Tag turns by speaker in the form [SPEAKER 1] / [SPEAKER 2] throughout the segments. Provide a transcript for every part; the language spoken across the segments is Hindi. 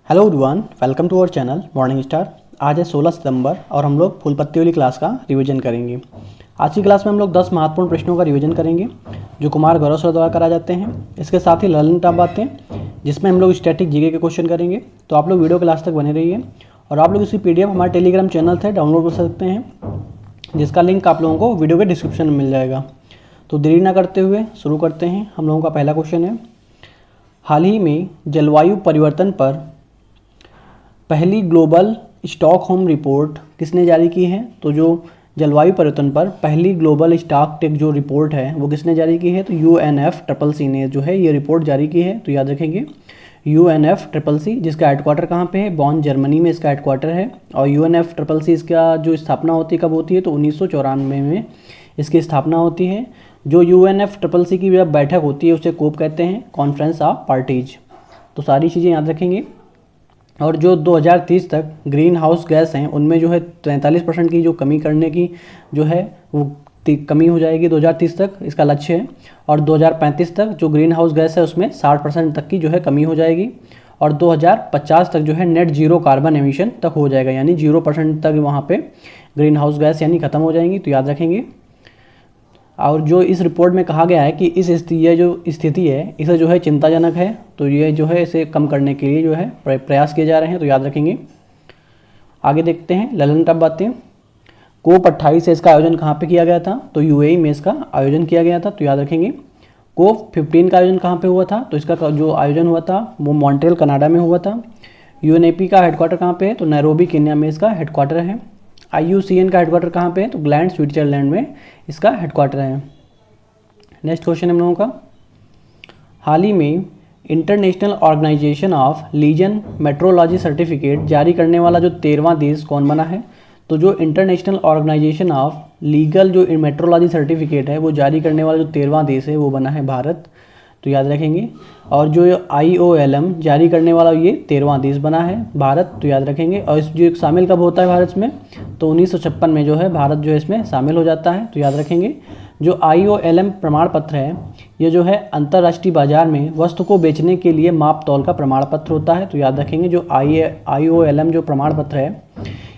[SPEAKER 1] Hello everyone, welcome to our channel Morning Star. आज है 16 सितंबर और हम लोग फूल पत्ती वाली क्लास का रिवीजन करेंगे। आज की क्लास में हम लोग 10 महत्वपूर्ण प्रश्नों का रिवीजन करेंगे जो कुमार गौरव सर द्वारा कराए जाते हैं। इसके साथ ही लर्निंग टॉप बातें जिसमें हम लोग स्टैटिक जीके के क्वेश्चन करेंगे। तो आप लोग वीडियो क्लास तक बने रहिए और आप लोग इसकी PDF हमारे टेलीग्राम चैनल से डाउनलोड कर सकते हैं, जिसका लिंक आप लोगों को वीडियो के डिस्क्रिप्शन में मिल जाएगा। तो देरी ना करते हुए शुरू करते हैं। हम लोगों का पहला क्वेश्चन है, हाल ही में जलवायु परिवर्तन पर पहली ग्लोबल स्टॉकहोम रिपोर्ट किसने जारी की है? तो जो जलवायु परिवर्तन पर पहली ग्लोबल स्टॉकटेक जो रिपोर्ट है वो किसने जारी की है? तो UNFCCC ने जो है ये रिपोर्ट जारी की है। तो याद रखेंगे UNFCCC, जिसका हेडक्वार्टर कहाँ पे है? बॉन, जर्मनी में इसका हेडक्वार्टर है। और UNFCCC इसका जो स्थापना होती है कब होती है? तो 1994 में इसकी स्थापना होती है। जो UNFCCC की जब बैठक होती है उसे कोप कहते हैं, कॉन्फ्रेंस ऑफ पार्टीज। तो सारी चीज़ें याद रखेंगे। और जो 2030 तक ग्रीन हाउस गैस हैं उनमें जो है 43% की जो कमी करने की जो है वो कमी हो जाएगी 2030 तक, इसका लक्ष्य है। और 2035 तक जो ग्रीन हाउस गैस है उसमें 60% तक की जो है कमी हो जाएगी। और 2050 तक जो है नेट जीरो कार्बन एमिशन तक हो जाएगा, यानी 0% तक वहाँ पे ग्रीन हाउस गैस यानी ख़त्म हो जाएंगी। तो याद रखेंगे। और जो इस रिपोर्ट में कहा गया है कि ये जो स्थिति है इसे जो है चिंताजनक है, तो ये जो है इसे कम करने के लिए जो है प्रयास किए जा रहे हैं। तो याद रखेंगे। आगे देखते हैं ललन टॉप बातें। COP 28 से इसका आयोजन कहाँ पे किया गया था? तो UAE में इसका आयोजन किया गया था। तो याद रखेंगे। COP 15 का आयोजन कहाँ पे हुआ था? तो इसका जो आयोजन हुआ था वो मॉन्ट्रियल कनाडा में हुआ था। UNEP का हेडक्वार्टर कहाँ पे है? तो नैरोबी केन्या में इसका हेडक्वार्टर है। IUCN का हेडक्वार्टर कहाँ पे है? तो ग्लैंड, स्विट्जरलैंड में इसका हेडक्वार्टर है। नेक्स्ट क्वेश्चन हम लोगों का, हाल ही में इंटरनेशनल ऑर्गेनाइजेशन ऑफ लीजन मेट्रोलॉजी सर्टिफिकेट जारी करने वाला जो 13वां देश कौन बना है? तो जो इंटरनेशनल ऑर्गेनाइजेशन ऑफ लीगल जो मेट्रोलॉजी सर्टिफिकेट है वो जारी करने वाला जो 13वां देश है वो बना है भारत। तो याद रखेंगे। और जो IOLM जारी करने वाला ये 13वां देश बना है भारत। तो याद रखेंगे। और इस जो शामिल कब होता है भारत में? तो 1956 में जो है भारत जो है इसमें शामिल हो जाता है। तो याद रखेंगे। जो IOLM प्रमाण पत्र है ये जो है अंतर्राष्ट्रीय बाजार में वस्तु को बेचने के लिए माप तौल का प्रमाण पत्र होता है। तो याद रखेंगे। जो IOLM जो प्रमाण पत्र है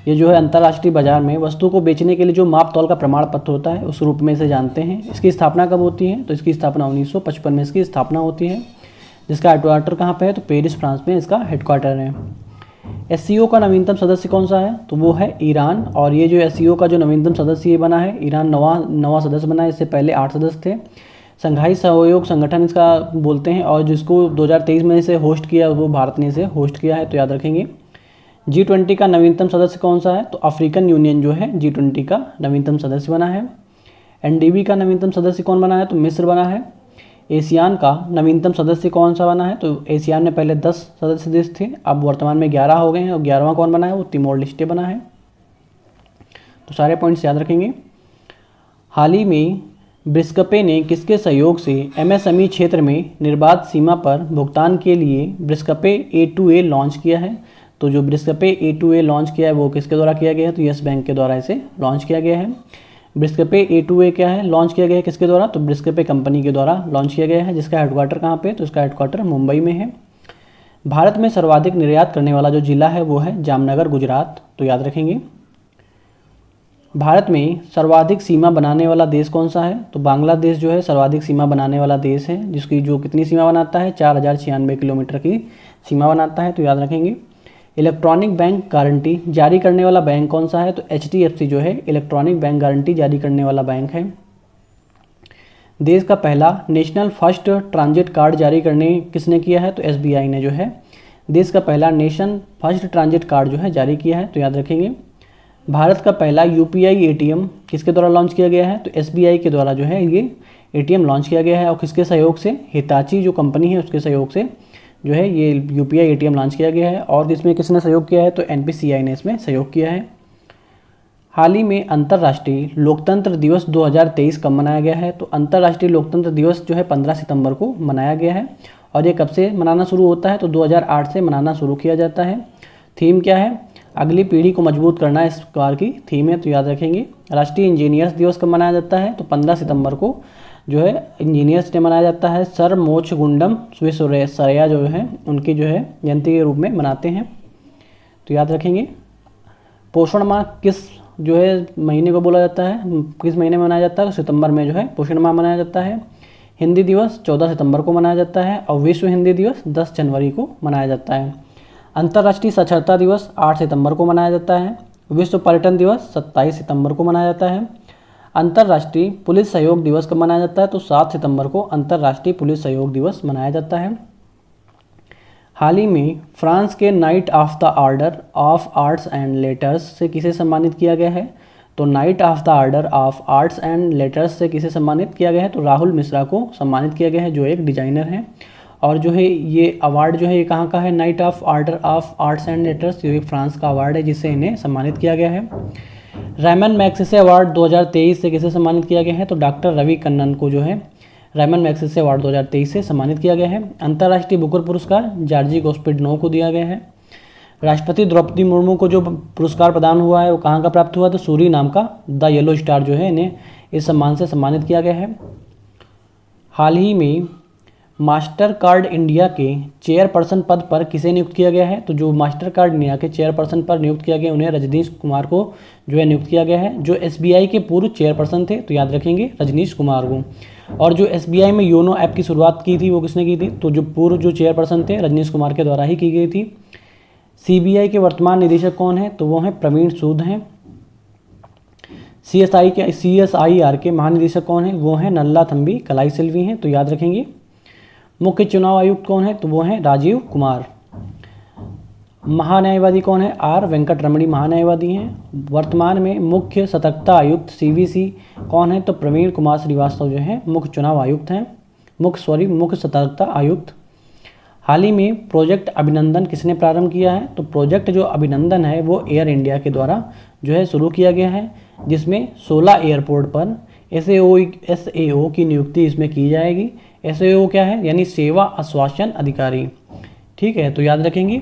[SPEAKER 1] ये जो है अंतर्राष्ट्रीय बाजार में वस्तु को बेचने के लिए जो माप तौल का प्रमाण पत्र होता है उस रूप में इसे जानते हैं। इसकी स्थापना कब होती है? तो इसकी स्थापना 1955 में इसकी स्थापना होती है, जिसका हेडक्वार्टर कहाँ पे है? तो पेरिस, फ्रांस में इसका हेडक्वार्टर है। SCO का नवीनतम सदस्य कौन सा है? तो वो है ईरान। और ये जो SCO का जो नवीनतम सदस्य ये बना है, ईरान नवा सदस्य बना है। इससे पहले 8 सदस्य थे। संघाई सहयोग संगठन इसका बोलते हैं, और जिसको 2023 में इसे होस्ट किया वो भारत ने इसे होस्ट किया है। तो याद रखेंगे। G20 का नवीनतम सदस्य कौन सा है? तो अफ्रीकन यूनियन जो है G20 का नवीनतम सदस्य बना है। NDB का नवीनतम सदस्य कौन बना है? तो मिस्र बना है। एशियान का नवीनतम सदस्य कौन सा बना है? तो एशियान में पहले 10 सदस्य देश थे, अब वर्तमान में 11 हो गए हैं। और 11वां कौन बना है? वो तिमोर लेस्टे बना है। तो सारे पॉइंट्स याद रखेंगे। हाल ही में ब्रिस्कपे ने किसके सहयोग से MSME क्षेत्र में निर्बाध सीमा पर भुगतान के लिए ब्रिस्कपे A2A लॉन्च किया है? तो जो ब्रिस्कपे A2A लॉन्च किया है वो किसके द्वारा किया गया है? तो यस बैंक के द्वारा इसे लॉन्च किया गया है। ब्रिस्कपे A2A क्या है? लॉन्च किया गया है किसके द्वारा? तो ब्रिस्कपे कंपनी के द्वारा लॉन्च किया गया है, जिसका हेडक्वार्टर कहाँ पे? तो इसका हेडक्वार्टर मुंबई में है। भारत में सर्वाधिक निर्यात करने वाला जो जिला है वो है जामनगर, गुजरात। तो याद रखेंगे। भारत में सर्वाधिक सीमा बनाने वाला देश कौन सा है? तो बांग्लादेश जो है सर्वाधिक सीमा बनाने वाला देश है, जिसकी जो कितनी सीमा बनाता है? 4096 किलोमीटर की सीमा बनाता है। तो याद रखेंगे। इलेक्ट्रॉनिक बैंक गारंटी जारी करने वाला बैंक कौन सा है? तो HDFC जो है इलेक्ट्रॉनिक बैंक गारंटी जारी करने वाला बैंक है। देश का पहला नेशनल फर्स्ट ट्रांजिट कार्ड जारी करने किसने किया है? तो SBI ने जो है देश का पहला नेशन फर्स्ट ट्रांजिट कार्ड जो है जारी किया है। तो याद रखेंगे। भारत का पहला UPI ATM किसके द्वारा लॉन्च किया गया है? तो SBI के द्वारा जो है ये ATM लॉन्च किया गया है। और किसके सहयोग से? हिताची जो कंपनी है उसके सहयोग से जो है ये UPI ATM लॉन्च किया गया है। और इसमें किसने सहयोग किया है? तो NPCI ने इसमें सहयोग किया है। हाल ही में अंतर्राष्ट्रीय लोकतंत्र दिवस 2023 कब मनाया गया है? तो अंतर्राष्ट्रीय लोकतंत्र दिवस जो है 15 सितंबर को मनाया गया है। और ये कब से मनाना शुरू होता है? तो 2008 से मनाना शुरू किया जाता है। थीम क्या है? अगली पीढ़ी को मजबूत करना इस बार की थीम है। तो याद रखेंगे। राष्ट्रीय इंजीनियर्स दिवस कब मनाया जाता है? तो 15 सितंबर को जो है इंजीनियर्स डे मनाया जाता है। सर मोक्षगुंडम विश्वेश्वरैया जो है उनकी जो है जयंती के रूप में मनाते हैं, तो याद रखेंगे। पोषण माह किस जो है महीने को बोला जाता है, किस महीने में मनाया जाता है? सितंबर में जो है पोषण माह मनाया जाता है। हिंदी दिवस 14 सितंबर को मनाया जाता है और विश्व हिंदी दिवस 10 जनवरी को मनाया जाता है। अंतर्राष्ट्रीय साक्षरता दिवस 8 सितंबर को मनाया जाता है। विश्व पर्यटन दिवस 27 सितंबर को मनाया जाता है। अंतर्राष्ट्रीय पुलिस सहयोग दिवस कब मनाया जाता है? तो 7 सितंबर को अंतर्राष्ट्रीय पुलिस सहयोग दिवस मनाया जाता है। हाल ही में फ्रांस के night of the order of arts and letters से किसे सम्मानित किया गया है? तो night of the order of arts and letters से किसे सम्मानित किया गया है? तो राहुल मिश्रा को सम्मानित किया गया है, जो एक डिजाइनर हैं। और जो है ये अवार्ड जो है ये कहाँ का है? Night of order of arts and letters, ये फ्रांस का अवार्ड है जिससे इन्हें सम्मानित किया गया है। रैमन मैग्सेसे अवार्ड 2023 से किसे सम्मानित किया गया है? तो डॉक्टर रवि कन्नन को जो है रैमन मैग्सेसे अवार्ड 2023 से सम्मानित किया गया है। अंतर्राष्ट्रीय बुकर पुरस्कार जॉर्जी गोस्पिडनोव को दिया गया है। राष्ट्रपति द्रौपदी मुर्मू को जो पुरस्कार प्रदान हुआ है वो कहाँ का प्राप्त हुआ? तो सूरी नाम का द येलो स्टार जो है इन्हें इस सम्मान से सम्मानित किया गया है। हाल ही में मास्टर कार्ड इंडिया के चेयरपर्सन पद पर किसे नियुक्त किया गया है? तो जो मास्टर कार्ड इंडिया के चेयरपर्सन पर नियुक्त किया गया उन्हें रजनीश कुमार को जो है नियुक्त किया गया है, जो SBI के पूर्व चेयरपर्सन थे, तो याद रखेंगे रजनीश कुमार को। और जो SBI में योनो ऐप की शुरुआत की थी वो किसने की थी? तो जो पूर्व जो चेयरपर्सन थे रजनीश कुमार के द्वारा ही की गई थी। CBI के वर्तमान निदेशक कौन है? तो वो हैं प्रवीण सूद हैं। CSIR के महानिदेशक कौन है? वो हैं नल्ला थम्बी कलाई सिल्वी हैं, तो याद रखेंगे। मुख्य चुनाव आयुक्त कौन है? तो वो हैं राजीव कुमार। महान्यायवादी कौन है? R वेंकट रमणी महान्यायवादी हैं। वर्तमान में मुख्य सतर्कता आयुक्त CVC कौन है? तो प्रवीण कुमार श्रीवास्तव जो है मुख्य चुनाव आयुक्त हैं, मुख्य सतर्कता आयुक्त। हाल ही में प्रोजेक्ट अभिनंदन किसने प्रारंभ किया है? तो प्रोजेक्ट जो अभिनंदन है वो एयर इंडिया के द्वारा जो है शुरू किया गया है, जिसमें 16 एयरपोर्ट पर SAO की नियुक्ति इसमें की जाएगी। SAO क्या है? यानी सेवा आश्वासन अधिकारी, ठीक है, तो याद रखेंगे।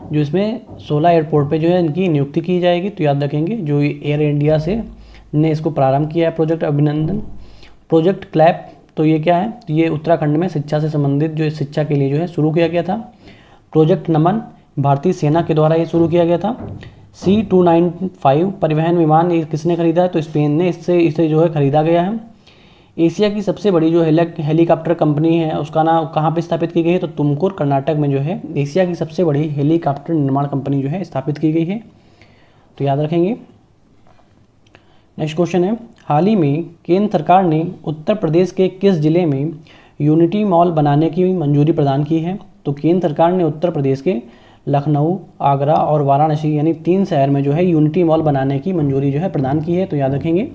[SPEAKER 1] जो इसमें 16 एयरपोर्ट पे जो है इनकी नियुक्ति की जाएगी, तो याद रखेंगे जो एयर इंडिया से ने इसको प्रारंभ किया है प्रोजेक्ट अभिनंदन। प्रोजेक्ट क्लैप, तो ये क्या है? तो ये उत्तराखंड में शिक्षा से संबंधित जो शिक्षा के लिए जो है शुरू किया गया था। प्रोजेक्ट नमन भारतीय सेना के द्वारा ये शुरू किया गया था। C295 परिवहन विमान ये किसने खरीदा है? तो स्पेन ने इसे जो है खरीदा गया है। एशिया की सबसे बड़ी जो हेलीकॉप्टर कंपनी है उसका नाम कहाँ पे स्थापित की गई है? तो तुमकुर कर्नाटक में जो है एशिया की सबसे बड़ी हेलीकॉप्टर निर्माण कंपनी जो है स्थापित की गई है, तो याद रखेंगे। नेक्स्ट क्वेश्चन है, हाल ही में केंद्र सरकार ने उत्तर प्रदेश के किस जिले में यूनिटी मॉल बनाने की मंजूरी प्रदान की है? तो केंद्र सरकार ने उत्तर प्रदेश के लखनऊ, आगरा और वाराणसी यानी 3 शहर में जो है यूनिटी मॉल बनाने की मंजूरी जो है प्रदान की है, तो याद रखेंगे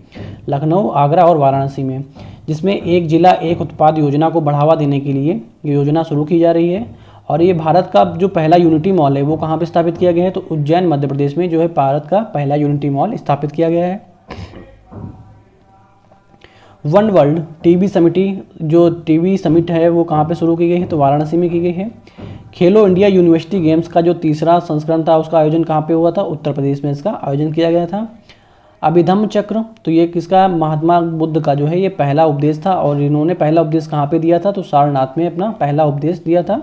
[SPEAKER 1] लखनऊ, आगरा और वाराणसी में, जिसमें एक जिला एक उत्पाद योजना को बढ़ावा देने के लिए ये योजना शुरू की जा रही है। और ये भारत का जो पहला यूनिटी मॉल है वो कहाँ पे स्थापित किया गया है? तो उज्जैन मध्य प्रदेश में जो है भारत का पहला यूनिटी मॉल स्थापित किया गया है। वन वर्ल्ड टीबी समिति जो टीबी समिट है वो कहाँ पे शुरू की गई है? तो वाराणसी में की गई है। खेलो इंडिया यूनिवर्सिटी गेम्स का जो तीसरा संस्करण था उसका आयोजन कहाँ पे हुआ था? उत्तर प्रदेश में इसका आयोजन किया गया था। अभिधम्म चक्र, तो ये किसका? महात्मा बुद्ध का जो है ये पहला उपदेश था, और इन्होंने पहला उपदेश कहाँ पे दिया था? तो सारनाथ में अपना पहला उपदेश दिया था।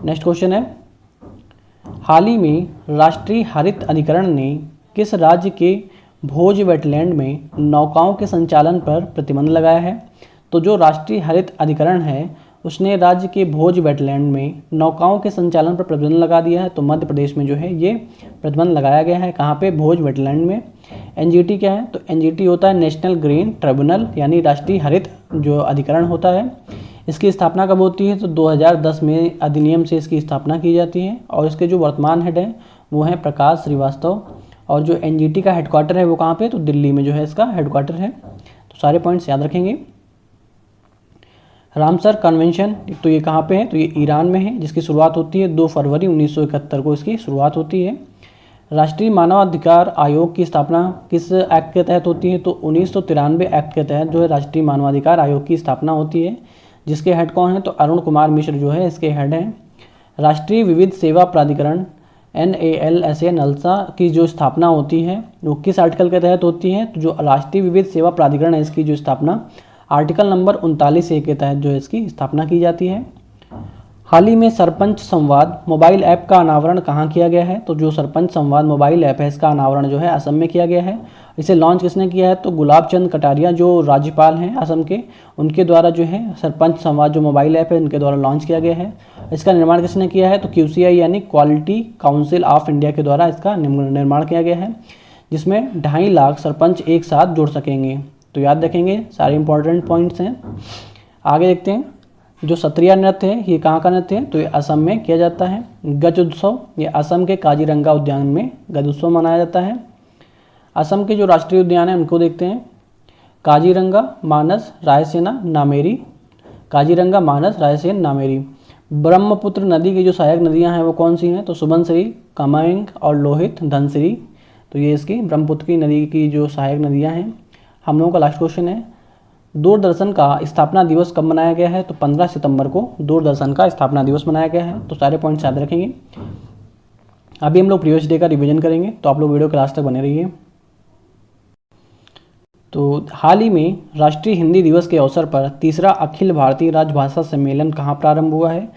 [SPEAKER 1] नेक्स्ट क्वेश्चन है, हाल ही में राष्ट्रीय हरित अधिकरण ने किस राज्य के भोज वेटलैंड में नौकाओं के संचालन पर प्रतिबंध लगाया है? तो जो राष्ट्रीय हरित अधिकरण है उसने राज्य के भोज वेटलैंड में नौकाओं के संचालन पर प्रतिबंध लगा दिया है, तो मध्य प्रदेश में जो है ये प्रतिबंध लगाया गया है। कहाँ पे? भोज वेटलैंड में। NGT क्या है? तो NGT होता है नेशनल ग्रीन ट्रिब्यूनल, यानी राष्ट्रीय हरित जो अधिकरण होता है। इसकी स्थापना कब होती है? तो 2010 में अधिनियम से इसकी स्थापना की जाती है, और इसके जो वर्तमान हेड हैं वो हैं प्रकाश श्रीवास्तव। और जो NGT का हेडक्वार्टर है वो कहाँ पे? तो दिल्ली में जो है इसका हेडक्वार्टर है। तो सारे पॉइंट्स याद रखेंगे। रामसर कन्वेंशन, तो ये कहाँ पे है? तो ये ईरान में है, जिसकी शुरुआत होती है 2 फरवरी 1971 को इसकी शुरुआत होती है। राष्ट्रीय मानवाधिकार आयोग की स्थापना किस एक्ट के तहत होती है? तो 1993 एक्ट के तहत जो है राष्ट्रीय मानवाधिकार आयोग की स्थापना होती है, जिसके हेड कौन है? तो अरुण कुमार मिश्र जो है इसके हेड हैं। राष्ट्रीय विविध सेवा प्राधिकरण NALSA नलसा की जो स्थापना होती है वो किस आर्टिकल के तहत होती है? तो जो राष्ट्रीय विविध सेवा प्राधिकरण है इसकी जो स्थापना आर्टिकल नंबर 39A के तहत जो है इसकी स्थापना की जाती है। हाल ही में सरपंच संवाद मोबाइल ऐप का अनावरण कहाँ किया गया है? तो जो सरपंच संवाद मोबाइल ऐप है इसका अनावरण जो है असम में किया गया है। इसे लॉन्च किसने किया है? तो गुलाब चंद कटारिया जो राज्यपाल हैं असम के, उनके द्वारा जो है सरपंच संवाद जो मोबाइल ऐप है उनके द्वारा लॉन्च किया गया है। इसका निर्माण किसने किया है? तो QCI यानी क्वालिटी काउंसिल ऑफ इंडिया के द्वारा इसका निर्माण किया गया है, जिसमें 2.5 लाख सरपंच एक साथ जुड़ सकेंगे। तो याद रखेंगे, सारे इंपॉर्टेंट पॉइंट्स हैं। आगे देखते हैं, जो सत्रिया नृत्य है ये कहाँ का नृत्य है? तो ये असम में किया जाता है। गज उत्सव, ये असम के काजीरंगा उद्यान में गज उत्सव मनाया जाता है। असम के जो राष्ट्रीय उद्यान है उनको देखते हैं, काजीरंगा, मानस, रायसेना, नामेरी। काजीरंगा, मानस, रायसेन, नामेरी। ब्रह्मपुत्र नदी की जो सहायक नदियां हैं वो कौन सी हैं? तो सुबनसिरी, कामेंग और लोहित, धनसिरी। तो ये इसकी ब्रह्मपुत्र की नदी की जो सहायक नदियां हैं। हम लोगों का लास्ट क्वेश्चन है, दूरदर्शन का स्थापना दिवस कब मनाया गया है? तो 15 सितंबर को दूरदर्शन का स्थापना दिवस मनाया गया है। तो सारे पॉइंट्स याद रखेंगे। अभी हम लोग प्रीवियस डे का रिवीजन करेंगे, तो आप लोग वीडियो के लास्ट तक बने रहिए। तो हाल ही में राष्ट्रीय हिंदी दिवस के अवसर पर तीसरा अखिल भारतीय राजभाषा सम्मेलन कहाँ प्रारंभ हुआ है?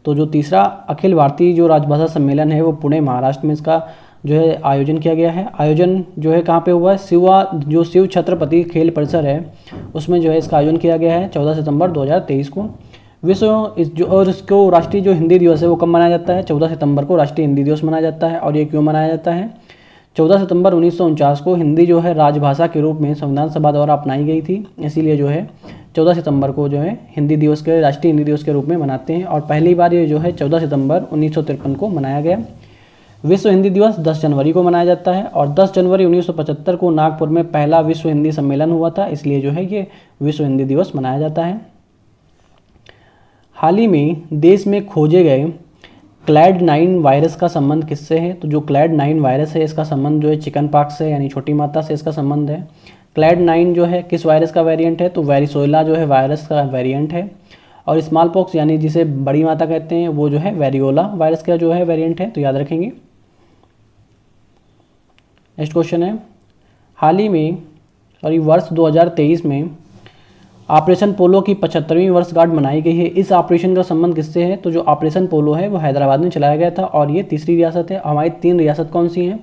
[SPEAKER 1] तो जो तीसरा अखिल भारतीय जो राजभाषा सम्मेलन है वो पुणे महाराष्ट्र में इसका जो है आयोजन किया गया है। आयोजन जो है कहाँ पे हुआ है? शिव छत्रपति खेल परिसर है उसमें जो है इसका आयोजन किया गया है 14 सितंबर 2023 को। और इसको राष्ट्रीय जो हिंदी दिवस है वो कब मनाया जाता है? 14 सितंबर को राष्ट्रीय हिंदी दिवस मनाया जाता है। और ये क्यों मनाया जाता है? 14 सितंबर 1949 को हिंदी जो है राजभाषा के रूप में संविधान सभा द्वारा अपनाई गई थी, इसीलिए जो है 14 सितंबर को जो है हिंदी दिवस के राष्ट्रीय हिंदी दिवस के रूप में मनाते हैं। और पहली बार ये जो है 14 सितंबर 1953 को मनाया गया। विश्व हिंदी दिवस 10 जनवरी को मनाया जाता है और 10 जनवरी 1975 को नागपुर में पहला विश्व हिंदी सम्मेलन हुआ था, इसलिए जो है ये विश्व हिंदी दिवस मनाया जाता है। हाल ही में देश में खोजे गए क्लैड 9 वायरस का संबंध किससे है? तो जो क्लैड 9 वायरस है इसका संबंध जो है चिकन पॉक्स से यानी छोटी माता से इसका संबंध है। क्लैड 9 जो है किस वायरस का वेरिएंट है? तो वेरिसोला जो है वायरस का वेरिएंट है। और स्मॉल पॉक्स यानी जिसे बड़ी माता कहते हैं वो जो है वेरियोला वायरस का जो है वेरिएंट है, तो याद रखेंगे। नेक्स्ट क्वेश्चन है, हाल ही में वर्ष 2023 में ऑपरेशन पोलो की 75वीं वर्षगांठ मनाई गई है। इस ऑपरेशन का संबंध किससे है? तो जो ऑपरेशन पोलो है वो हैदराबाद में चलाया गया था और ये तीसरी रियासत है। हमारी 3 रियासत कौन सी हैं?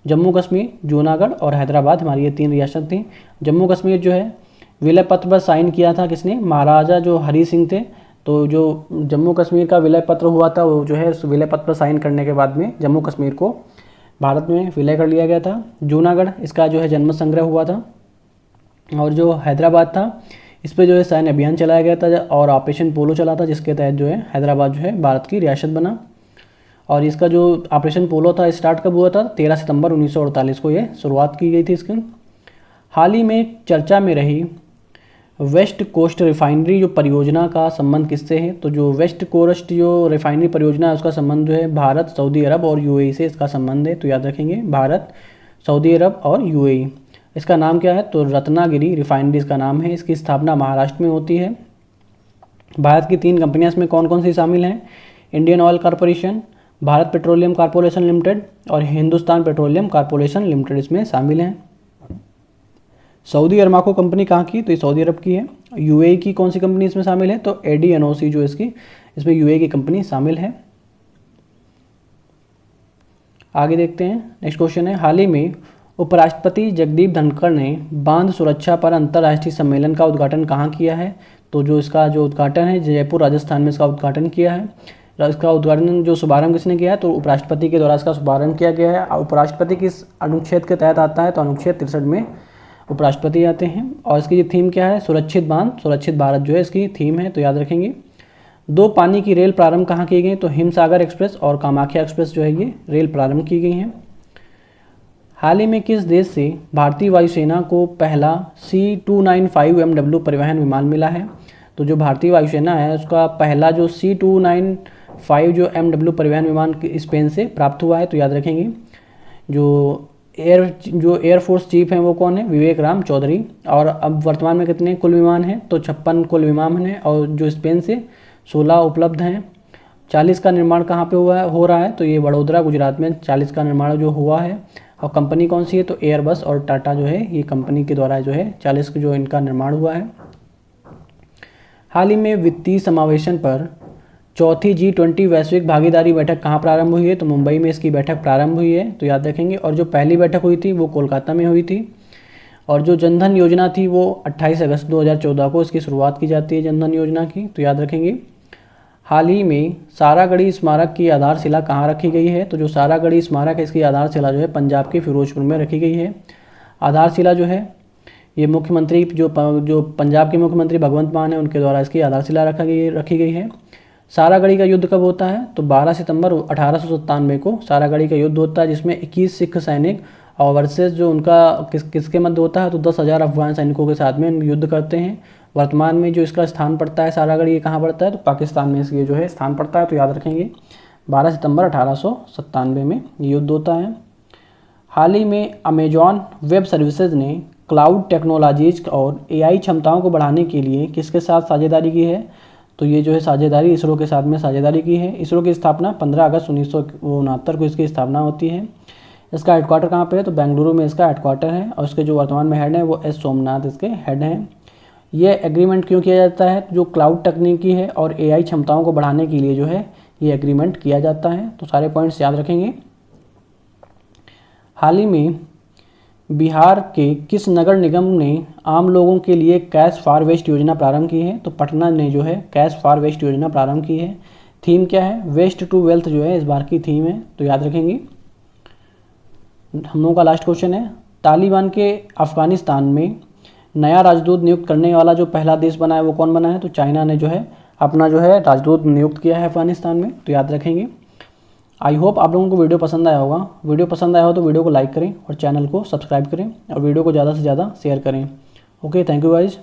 [SPEAKER 1] जम्मू कश्मीर, जूनागढ़ और हैदराबाद, हमारी ये 3 रियासत थी। जम्मू कश्मीर जो है विलय पत्र पर साइन किया था किसने? महाराजा जो हरि सिंह थे। तो जो जम्मू कश्मीर का विलय पत्र हुआ था वो जो है उस विलय पत्र पर साइन करने के बाद में जम्मू कश्मीर को भारत में विलय कर लिया गया था। जूनागढ़ इसका जो है जन्म संग्रह हुआ था। और जो हैदराबाद था इस पर जो है सैन्य अभियान चलाया गया था और ऑपरेशन पोलो चला था, जिसके तहत जो है हैदराबाद जो है भारत की रियासत बना। और इसका जो ऑपरेशन पोलो था स्टार्ट कब हुआ था? 13 सितंबर 1948 को ये शुरुआत की गई थी इसकी। हाल ही में चर्चा में रही वेस्ट कोस्ट रिफाइनरी जो परियोजना का संबंध किससे है? तो जो वेस्ट कोस्ट जो रिफाइनरी परियोजना है उसका संबंध जो है भारत, सऊदी अरब और UAE से इसका संबंध है, तो याद रखेंगे भारत, सऊदी अरब और UAE। इसका नाम क्या है? तो रत्नागिरी रिफाइनरी इसका नाम है। इसकी स्थापना महाराष्ट्र में होती है। भारत की 3 कंपनियां इसमें कौन कौन सी शामिल हैं? Indian oil corporation, Bharat petroleum corporation limited और हिंदुस्तान पेट्रोलियम कॉरपोरेशन लिमिटेड इसमें शामिल हैं। सऊदी अरामको कंपनी कहाँ की? तो ये सऊदी अरब की है। UAE की कौन सी कंपनी इसमें शामिल है? तो ADNOC जो इसकी इसमें UAE की कंपनी शामिल है। आगे देखते हैं, नेक्स्ट क्वेश्चन है, हाल ही में उपराष्ट्रपति जगदीप धनखड़ ने बांध सुरक्षा पर अंतर्राष्ट्रीय सम्मेलन का उद्घाटन कहाँ किया है? तो जो इसका जो उद्घाटन है जयपुर राजस्थान में इसका उद्घाटन किया है। इसका उद्घाटन जो शुभारंभ किसने किया है? तो उपराष्ट्रपति के द्वारा इसका शुभारंभ किया गया है। उपराष्ट्रपति किस अनुच्छेद के तहत आता है? तो अनुच्छेद 63 में उपराष्ट्रपति आते हैं। और इसकी थीम क्या है? सुरक्षित बांध सुरक्षित भारत जो है इसकी थीम है, तो याद रखेंगे। 2 पानी की रेल प्रारंभ कहाँ की गई? तो हिमसागर एक्सप्रेस और कामाख्या एक्सप्रेस जो है ये रेल प्रारंभ की गई हैं। हाल ही में किस देश से भारतीय वायुसेना को पहला C295 MW परिवहन विमान मिला है? तो जो भारतीय वायुसेना है उसका पहला जो C295 जो MW परिवहन विमान स्पेन से प्राप्त हुआ है, तो याद रखेंगे। जो एयरफोर्स चीफ हैं वो कौन है? विवेक राम चौधरी। और अब वर्तमान में कितने कुल विमान हैं? तो 56 कुल विमान हैं और जो स्पेन से 16 उपलब्ध हैं। 40 का निर्माण कहाँ पे हो रहा है? तो ये वडोदरा गुजरात में 40 का निर्माण जो हुआ है। और कंपनी कौन सी है? तो एयरबस और टाटा जो है ये कंपनी के द्वारा जो है 40 जो इनका निर्माण हुआ है। हाल ही में वित्तीय समावेशन पर चौथी G20 वैश्विक भागीदारी बैठक कहाँ प्रारंभ हुई है? तो मुंबई में इसकी बैठक प्रारंभ हुई है, तो याद रखेंगे। और जो पहली बैठक हुई थी वो कोलकाता में हुई थी। और जो जनधन योजना थी वो 28 अगस्त 2014 को इसकी शुरुआत की जाती है जनधन योजना की, तो याद रखेंगे। हाल ही में सारागढ़ी स्मारक की आधारशिला कहाँ रखी गई है? तो जो सारागढ़ी स्मारक है इसकी आधारशिला जो है पंजाब के फिरोजपुर में रखी गई है। आधारशिला जो है ये मुख्यमंत्री जो पंजाब के मुख्यमंत्री भगवंत मान है उनके द्वारा इसकी आधारशिला रखी गई है। सारागढ़ी का युद्ध कब होता है? तो 12 सितंबर 1897 को सारागढ़ी का युद्ध होता है, जिसमें 21 सिख सैनिक और वर्सेस जो उनका किसके मध्य होता है? तो 10,000 अफगान सैनिकों के साथ में युद्ध करते हैं। वर्तमान में जो इसका स्थान पड़ता है सारागढ़ी, ये कहाँ पड़ता है? तो पाकिस्तान में इसकी जो है स्थान पड़ता है, तो याद रखेंगे 12 सितंबर 1897 में ये युद्ध होता है। हाल ही में अमेजॉन वेब सर्विसेज ने क्लाउड टेक्नोलॉजीज और AI क्षमताओं को बढ़ाने के लिए किसके साथ साझेदारी की है? तो ये जो है साझेदारी इसरो के साथ में साझेदारी की है। इसरो की स्थापना 15 अगस्त 1969 को इसकी स्थापना होती है। इसका हेडक्वार्टर कहाँ पे है? तो बेंगलुरु में इसका हेडक्वार्टर है। और इसके जो वर्तमान में हेड हैं वो S सोमनाथ इसके हेड हैं। ये एग्रीमेंट क्यों किया जाता है? जो क्लाउड तकनीकी है और AI क्षमताओं को बढ़ाने के लिए जो है ये एग्रीमेंट किया जाता है। तो सारे पॉइंट्स याद रखेंगे। हाल ही में बिहार के किस नगर निगम ने आम लोगों के लिए कैश फॉर वेस्ट योजना प्रारंभ की है? तो पटना ने जो है कैश फॉर वेस्ट योजना प्रारंभ की है। थीम क्या है? वेस्ट टू वेल्थ जो है इस बार की थीम है, तो याद रखेंगे। हम लोगों का लास्ट क्वेश्चन है, तालिबान के अफगानिस्तान में नया राजदूत नियुक्त करने वाला जो पहला देश बना है वो कौन बना है? तो चाइना ने जो है अपना जो है राजदूत नियुक्त किया है अफगानिस्तान में, तो याद रखेंगे। आई होप आप लोगों को वीडियो पसंद आया होगा। वीडियो पसंद आया हो तो वीडियो को लाइक करें और चैनल को सब्सक्राइब करें और वीडियो को ज़्यादा से ज़्यादा शेयर करें। Okay, thank you guys.